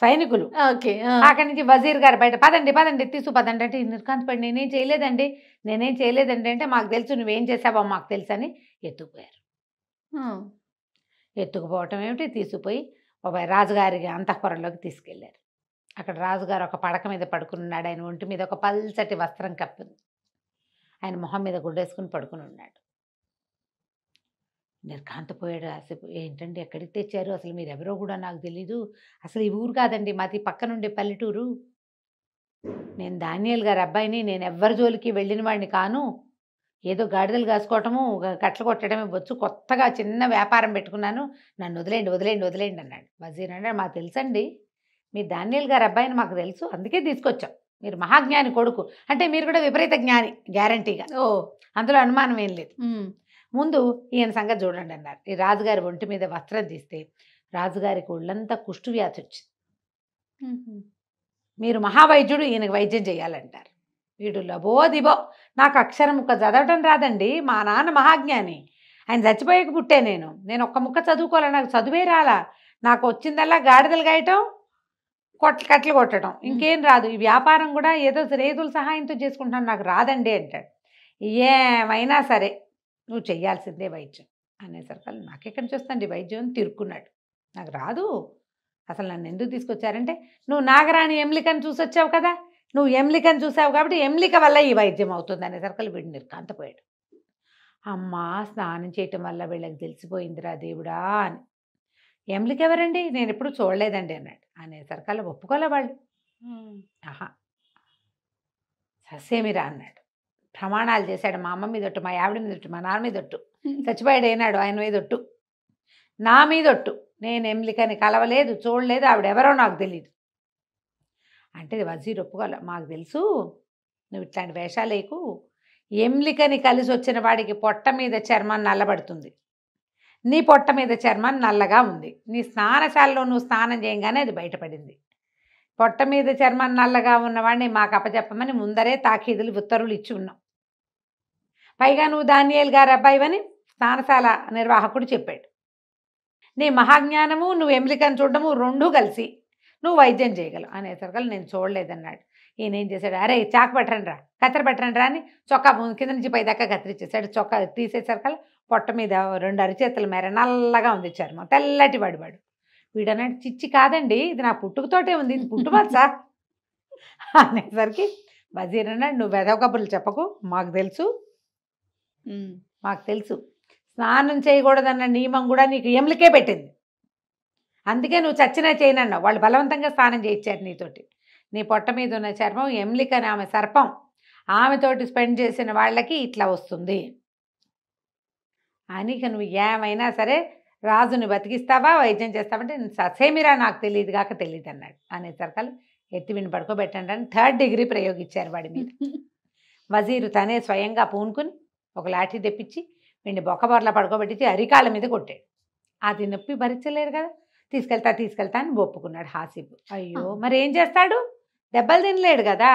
సైనికులు. ఓకే. అక్కడి నుంచి వజీర్ గారు బయట పదండి పదండి పదండి అంటే నిర్కాంత్ పడి నేనేం చేయలేదండి అంటే మాకు తెలుసు నువ్వేం చేసావో మాకు తెలుసు అని ఎత్తుకుపోయారు. ఎత్తుకుపోవటం ఏమిటి, తీసుకుపోయి ఒక రాజుగారి అంతఃపురంలోకి తీసుకెళ్లారు. అక్కడ రాజుగారు ఒక పడక మీద పడుకుని ఉన్నాడు. ఆయన ఒంటి మీద ఒక పల్చటి వస్త్రం కప్పింది. ఆయన మొహం మీద గుడ్డేసుకుని పడుకుని ఉన్నాడు. నిర్ఘాంతపోయాడు ఆసిఫ్. ఏంటండి ఎక్కడికి తెచ్చారు, అసలు మీరెవరో కూడా నాకు తెలీదు, అసలు ఈ ఊరు కాదండి మాది పక్కనుండే పల్లెటూరు, నేను దానియేల్ గారి అబ్బాయిని, నేను ఎవ్వరి జోలికి వెళ్ళిన వాడిని కాను, ఏదో గాడిదలు కాసుకోవటము కట్టలు కొట్టడమే వచ్చు, కొత్తగా చిన్న వ్యాపారం పెట్టుకున్నాను, నన్ను వదిలేయండి అన్నాడు. వజీర్ అన్నాడు మాకు తెలుసండి, మీ దానియేల్ గారి అబ్బాయిని మాకు తెలుసు, అందుకే తీసుకొచ్చాం, మీరు మహాజ్ఞాని కొడుకు అంటే మీరు కూడా విపరీత జ్ఞాని గ్యారంటీగా, అందులో అనుమానం ఏం లేదు, ముందు ఈయన సంగతి చూడండి అన్నారు. ఈ రాజుగారి ఒంటి మీద వస్త్రం తీస్తే రాజుగారికి ఒళ్ళంతా కుష్టు వ్యాధి వచ్చింది. మీరు మహావైద్యుడు, ఈయనకు వైద్యం చేయాలంటారు. వీడు లబో దిబో, నాకు అక్షరం ముక్క చదవటం రాదండి, మా నాన్న మహాజ్ఞాని, ఆయన చచ్చిపోయాక పుట్టే నేను ఒక్క ముక్క చదువుకోవాలి, నాకు చదువే రాలా, నాకు వచ్చిందల్లా గాడిదలు గాయటం కట్లు కొట్టడం, ఇంకేం రాదు, ఈ వ్యాపారం కూడా ఏదో రైతుల సహాయంతో చేసుకుంటాను, నాకు రాదండి అంటాడు. ఏమైనా సరే నువ్వు చెయ్యాల్సిందే వైద్యం అనేసరికి నాకెక్కడి చూస్తాండి వైద్యం అని తిరుక్కున్నాడు. నాకు రాదు, అసలు నన్ను ఎందుకు తీసుకొచ్చారంటే నువ్వు నాగరాణి ఎమ్లికని చూసొచ్చావు కదా, నువ్వు ఎమ్లికని చూసావు కాబట్టి ఎమ్లిక వల్ల ఈ వైద్యం అవుతుంది అనేసరికి వీడు నిర్కాంతపోయాడు. అమ్మా స్నానం చేయటం వల్ల వీళ్ళకి తెలిసిపోయిందిరా దేవుడా అని. ఎమ్లిక ఎవరండి, నేను ఎప్పుడు చూడలేదండి అన్నాడు. అనేసరికి ఒప్పుకోలే వాళ్ళు. ససేమిరా అన్నాడు. ప్రమాణాలు చేశాడు, మా అమ్మ మీద ఒట్టు, మా ఆవిడ మీద ఒట్టు, మా నాన్న మీద ఒట్టు, చచ్చిపోయాడు అయినాడు ఆయన మీద ఒట్టు, నా మీద ఒట్టు, నేను ఎమ్లికని కలవలేదు, చూడలేదు, ఆవిడెవరో నాకు తెలియదు అంటే వజీర్ ఒప్పుకోలే. మాకు తెలుసు నువ్వు ఇట్లాంటి వేషాలు వేయకు, ఎమ్లికని కలిసి వచ్చిన వాడికి పొట్ట మీద చర్మం నల్లబడుతుంది, నీ పొట్ట మీద చర్మం నల్లగా ఉంది, నీ స్నానశాలలో నువ్వు స్నానం చేయగానే అది బయటపడింది, పొట్ట మీద చర్మం నల్లగా ఉన్నవాడిని మాకు అప్పచెప్పమని ముందరే తాకీదులు ఉత్తర్వులు ఇచ్చి ఉన్నాం, పైగా నువ్వు దానియేల్ గారి అబ్బాయివని స్నానశాల నిర్వాహకుడు చెప్పాడు, నీ మహాజ్ఞానము నువ్వు ఎమ్లికని చూడడము రెండూ కలిసి నువ్వు వైద్యం చేయగలవు అనేసరికి నేను చూడలేదన్నాడు. ఈయన ఏం చేశాడు, అరే చాకు పెట్టండి రా, కత్తెర పెట్టండి రా అని చొక్కా కింద నుంచి పైదాకా కత్తిరించేశాడు. చొక్కా తీసేసరికి పొట్ట మీద 2 అరిచేతుల మేర నల్లగా ఉంది చర్మం, తెల్లటి వాడు. వీడన్నాడు చిచ్చి కాదండి, ఇది నా పుట్టుకతోటే ఉంది, ఇది పుట్టుమచ్చా అనేసరికి వజీర్ అన్నాడు నువ్వు వెధవ కబుర్లు చెప్పకు, మాకు తెలుసు స్నానం చేయకూడదన్న నియమం కూడా నీకు ఎమ్లికే పెట్టింది, అందుకే నువ్వు చచ్చినా చేయనన్నావు, వాళ్ళు బలవంతంగా స్నానం చేయించారు నీతోటి, నీ పొట్ట మీద ఉన్న చర్మం ఎమ్లికని ఆమె సర్పం, ఆమెతోటి స్పెండ్ చేసిన వాళ్ళకి ఇట్లా వస్తుంది అని, నువ్వు ఏమైనా సరే రాజుని బతికిస్తావా వైద్యం చేస్తావంటే ససేమిరా నాకు తెలియదు కాక తెలియదు అన్నాడు. అనేసరికి ఎత్తి విని పడుకోబెట్టండి అని 3rd డిగ్రీ ప్రయోగించారు వాడి మీద. వజీరు తనే స్వయంగా పూనుకుని ఒక లాఠీ తెప్పించి వీడిని బొక్కబొరలా పడుకోబెట్టించి అరికాళ్ళ మీద కొట్టాడు. అది నొప్పి భరించలేరు కదా, తీసుకెళ్తా అని ఒప్పుకున్నాడు హాసిబ్. అయ్యో మరి ఏం చేస్తాడు, దెబ్బలు తినలేడు కదా,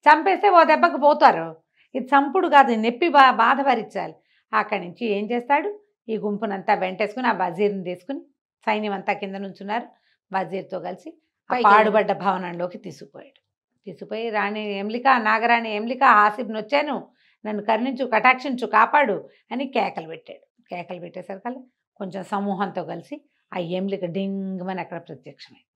చంపేస్తే ఓ దెబ్బకు పోతారు, ఇది చంపుడు కాదు, నొప్పి బాధ భరించాలి. అక్కడి నుంచి ఏం చేస్తాడు, ఈ గుంపునంతా వెంటేసుకుని ఆ వజీర్ని తీసుకుని సైన్యం అంతా కింద నుంచున్నారు, వజీర్తో కలిసి ఆ పాడుబడ్డ భవనంలోకి తీసుకుపోయి రాణి ఎమ్లిక, నాగరాణి ఎమ్లిక, హాసిబ్ని వచ్చాను, నన్ను కరుణించు, కటాక్షించు, కాపాడు అని కేకలు పెట్టేసరికి కొంచెం సమూహంతో కలిసి ఆ ఎమ్లిక డింగమని అక్కడ ప్రత్యక్షమైంది.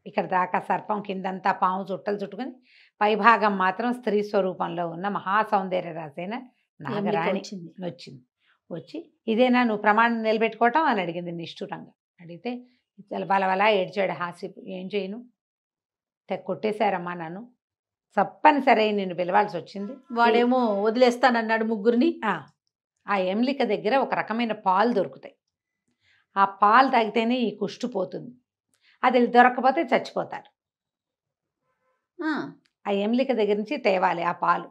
ఇక్కడ దాకా సర్పం, కిందంతా పాము చుట్టలు చుట్టుకుని పైభాగం మాత్రం స్త్రీ స్వరూపంలో ఉన్న మహాసౌందర్య రాజైన నాగరాణి వచ్చింది. వచ్చి ఇదేనా నువ్వు ప్రమాణం నిలబెట్టుకోవటం అని అడిగింది నిష్ఠురంగా. అడిగితే బలవలా ఏడ్చాడు హాసిబ్. ఏం చేయను, కొట్టేశారమ్మా నన్ను, తప్పనిసరి నిన్ను పిలవాల్సి వచ్చింది. వాడేమో వదిలేస్తానన్నాడు ముగ్గురిని. ఆ ఎమ్లిక దగ్గర ఒక రకమైన పాలు దొరుకుతాయి, ఆ పాలు తాగితేనే ఈ కుష్టు పోతుంది, అది దొరకకపోతే చచ్చిపోతారు. ఆ ఎమ్లిక దగ్గర నుంచి తేవాలి ఆ పాలు.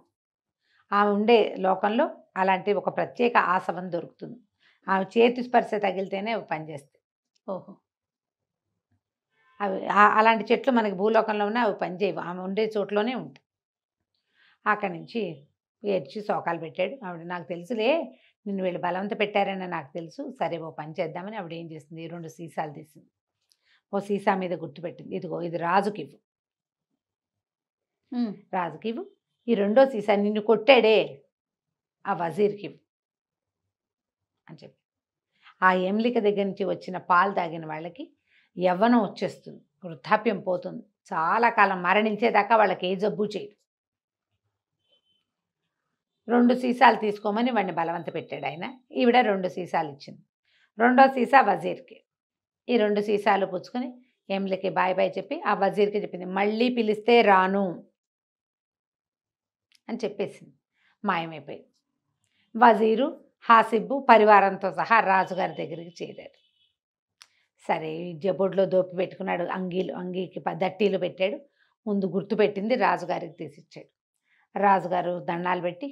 ఆమె ఉండే లోకంలో అలాంటి ఒక ప్రత్యేక ఆసవం దొరుకుతుంది. ఆమె చేతి స్పర్శ తగిలితేనే అవి పనిచేస్తాయి. ఓహో. అవి అలాంటి చెట్లు మనకి భూలోకంలో ఉన్న అవి పనిచేయవు, ఆమె ఉండే చోట్లోనే ఉంటాయి. అక్కడి నుంచి ఏడ్చి శోకాలు పెట్టాడు. ఆవిడ నాకు తెలుసులే నిన్ను వీళ్ళు బలవంత పెట్టారని నాకు తెలుసు, సరే ఓ పని చేద్దామని ఆవిడ ఏం చేసింది, 2 సీసాలు తీసింది. ఓ సీసా మీద గుర్తు పెట్టింది, ఇదిగో ఇది రాజుకి ఇవ్వు, రాజుకి ఇవ్వు. ఈ 2వ సీసా నిన్ను కొట్టాడే ఆ వజీర్కి ఇవ్వు అని చెప్పి. ఆ ఎమ్లిక దగ్గర నుంచి వచ్చిన పాలు తాగిన వాళ్ళకి యవ్వనం వచ్చేస్తుంది, వృద్ధాప్యం పోతుంది, చాలా కాలం మరణించేదాకా వాళ్ళకి ఏ జబ్బు చేయదు. 2 సీసాలు తీసుకోమని వాడిని బలవంత పెట్టాడు ఆయన. ఈవిడ 2 సీసాలు ఇచ్చింది. 2వ సీసా వజీర్కి. ఈ 2 సీసాలు పుచ్చుకొని ఎమ్లకి బాయ్ బాయ్ చెప్పి ఆ వజీర్కి చెప్పింది, మళ్ళీ పిలిస్తే రాను అని చెప్పేసింది. మాయమైపోయింది. వజీరు హాసిబ్బు పరివారంతో సహా రాజుగారి దగ్గరికి చేరారు. సరే జబొడ్లో దోపి పెట్టుకున్నాడు, అంగీకి దట్టీలు పెట్టాడు. ముందు గుర్తు పెట్టింది రాజుగారికి తీసిచ్చాడు. రాజుగారు దండాలు పెట్టి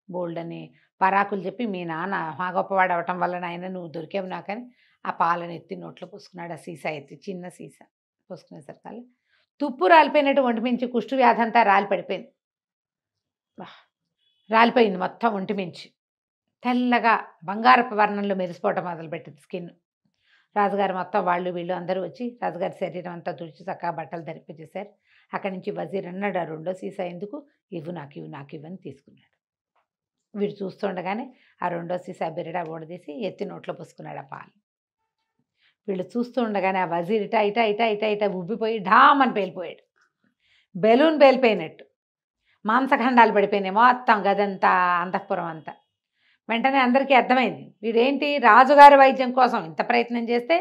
బోల్డని పరాకులు చెప్పి, మీ నాన్న మా గొప్పవాడు అవటం వల్ల నాయన నువ్వు దొరికావు నాకని ఆ పాలను ఎత్తి నోట్లో పోసుకున్నాడు. ఆ సీసా ఎత్తి, చిన్న సీసా పోసుకునేసరికల్లా తుప్పు రాలిపోయినట్టు ఒంటిమించి కుష్టు వ్యాధి అంతా రాలి పడిపోయింది. రాలిపోయింది మొత్తం ఒంటిమించి. తెల్లగా బంగారపు వర్ణంలో మెరిసిపోవటం మొదలుపెట్టింది స్కిన్. రాజుగారు మొత్తం వాళ్ళు వీళ్ళు అందరూ వచ్చి రాజుగారి శరీరం అంతా తుడిచి చక్కగా బట్టలు ధరింపజేశారు. అక్కడి నుంచి వజీర్ అన్నాడు, ఆ 2వ సీసా ఎందుకు, ఇవ్వు నాకు అని తీసుకున్నాడు. వీడు చూస్తుండగానే ఆ 2వ సీసా బిరడా ఓడదీసి ఎత్తి నోట్లో పోసుకున్నాడు ఆ పాలు. వీళ్ళు చూస్తూ ఉండగానే ఆ వజీర్ ఇటా ఇటా ఇటా ఇటా ఇటా ఉబ్బిపోయి ఢామ్ అని పేలిపోయాడు. బెలూన్ పేలిపోయినట్టు మాంసఖండాలు పడిపోయినాయి మొత్తం గదంతా, అంతఃపురం అంతా. వెంటనే అందరికీ అర్థమైంది, వీడేంటి రాజుగారి వైద్యం కోసం ఇంత ప్రయత్నం చేస్తే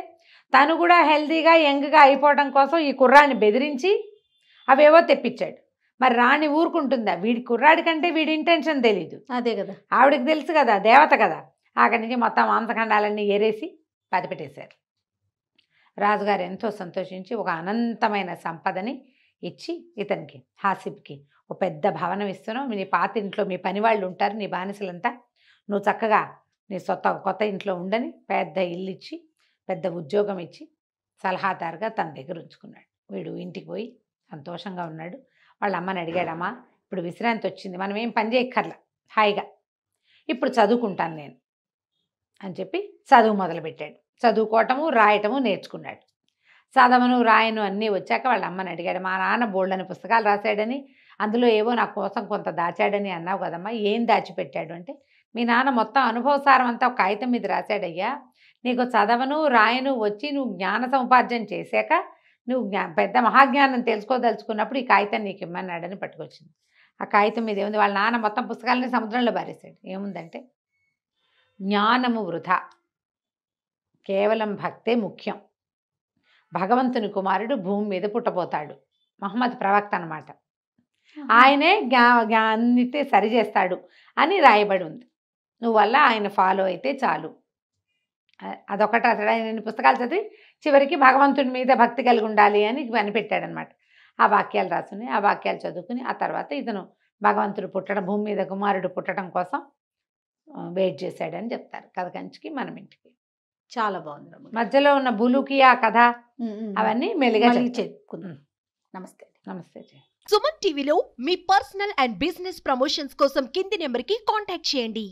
తను కూడా హెల్తీగా యంగ్గా అయిపోవడం కోసం ఈ కుర్రాడిని బెదిరించి అవేవో తెప్పించాడు. మరి రాణి ఊరుకుంటుందా, వీడి కుర్రాడి కంటే వీడి ఇంటెన్షన్ తెలీదు. అదే కదా, ఆవిడకి తెలుసు కదా, దేవత కదా. అక్కడి నుంచి మొత్తం మాంసఖండాలన్నీ ఏరేసి పదిపెట్టేశారు. రాజుగారు ఎంతో సంతోషించి ఒక అనంతమైన సంపదని ఇచ్చి ఇతనికి హాసిబ్కి ఒక పెద్ద భవనం ఇస్తున్నావు, నీ పాత ఇంట్లో మీ పని వాళ్ళు ఉంటారు, నీ బానిసలంతా, నువ్వు చక్కగా నీ కొత్త ఇంట్లో ఉండని పెద్ద ఇల్లు ఇచ్చి పెద్ద ఉద్యోగం ఇచ్చి సలహాదారుగా తన దగ్గర ఉంచుకున్నాడు. వీడు ఇంటికి పోయి సంతోషంగా ఉన్నాడు. వాళ్ళ అమ్మని అడిగాడమ్మా, ఇప్పుడు విశ్రాంతి వచ్చింది, మనం ఏం పని చేయక్కర్లా, హాయిగా ఇప్పుడు చదువుకుంటాను నేను అని చెప్పి చదువు మొదలుపెట్టాడు. చదువుకోవటము రాయటము నేర్చుకున్నాడు. చదవను రాయను అన్నీ వచ్చాక వాళ్ళ అమ్మని అడిగాడు, మా నాన్న బోల్డని పుస్తకాలు రాశాడని అందులో ఏవో నా కోసం కొంత దాచాడని అన్నావు కదమ్మా, ఏం దాచిపెట్టాడు అంటే, మీ నాన్న మొత్తం అనుభవసారం అంతా ఒక కాగితం మీద రాశాడయ్యా, నీకు చదవను రాయను వచ్చి నువ్వు జ్ఞాన సముపార్జన చేశాక నువ్వు పెద్ద మహాజ్ఞానం తెలుసుకోదలుచుకున్నప్పుడు ఈ కాగితం నీకు ఇమ్మన్నాడని పట్టుకొచ్చింది. ఆ కాగితం మీద ఏముంది, వాళ్ళ నాన్న మొత్తం పుస్తకాలని సముద్రంలో బారేశాడు. ఏముందంటే, జ్ఞానము వృధా, కేవలం భక్తే ముఖ్యం, భగవంతుని కుమారుడు భూమి మీద పుట్టబోతాడు, మహమ్మద్ ప్రవక్త అన్నమాట, ఆయనే అన్నిటి సరిచేస్తాడు అని రాయబడి ఉంది. నువ్వల్ల ఆయన ఫాలో అయితే చాలు. అదొకటి అసలు ఆయన పుస్తకాలు చదివి చివరికి భగవంతుని మీద భక్తి కలిగి ఉండాలి అని కనిపెట్టాడనమాట. ఆ వాక్యాలు రాసుకుని ఆ వాక్యాలు చదువుకుని ఆ తర్వాత ఇతను భగవంతుడు పుట్టడం, భూమి మీద కుమారుడు పుట్టడం కోసం వెయిట్ చేశాడని చెప్తారు కథ కంచికి మనం ఇంటికి. చాలా బాగుంది. మధ్యలో ఉన్న బులుకి ఆ కథ అవన్నీ మెల్లిగా చెప్పుకుందాం. నమస్తే. నమస్తే. సుమన్ టీవీలో మీ పర్సనల్ అండ్ బిజినెస్ ప్రమోషన్స్ కోసం కింది నెంబర్కి కాంటాక్ట్ చేయండి.